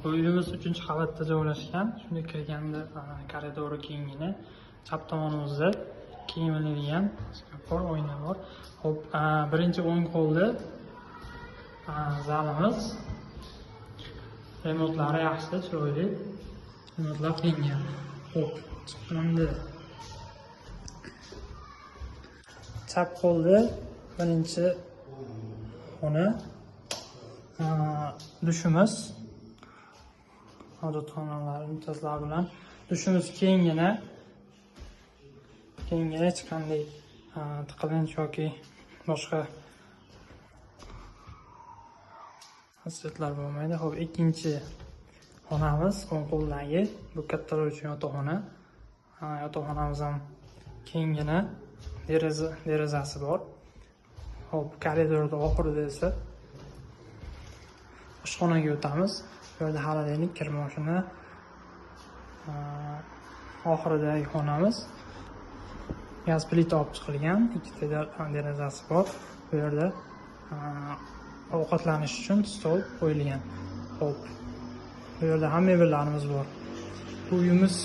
Bu uyimiz 3-qavatda joylashgan. Shunga kirganda koridori kengina. Chap tomonimizda kiyimlanadigan bor, oyna bor. Xo'p, birinchi o'ng qo'lda zalimiz. Remontlari yaxshi, chiroyli. Remontlar qilingan. Xo'p, chiqindi. Chap qo'lda birinchi xona. Dushimiz. Hojatxonalar, imtiyozlar bilan dushimiz kengina hech qanday tiqilinch yoki boshqa xaslatlar bo'lmaydi. Xo'p, ikkinchi xonamiz o'ng qo'ldagi bu kattalar uchun yotoqxona. Yotoqxonamiz ham kengina, derazasi bor. Xo'p, koridorda oxirida esa oshxonaga o'tamiz. Bu yerda xolodilnik, kir moshina, oxiridagi xonamiz. Gaz plita olib chiqilgan, ikkita derazasi bor. Bu yerda ovqatlanish uchun stol qo'yilgan. Xo'p, bu yerda ham mebellarimiz bor. Bu uyimiz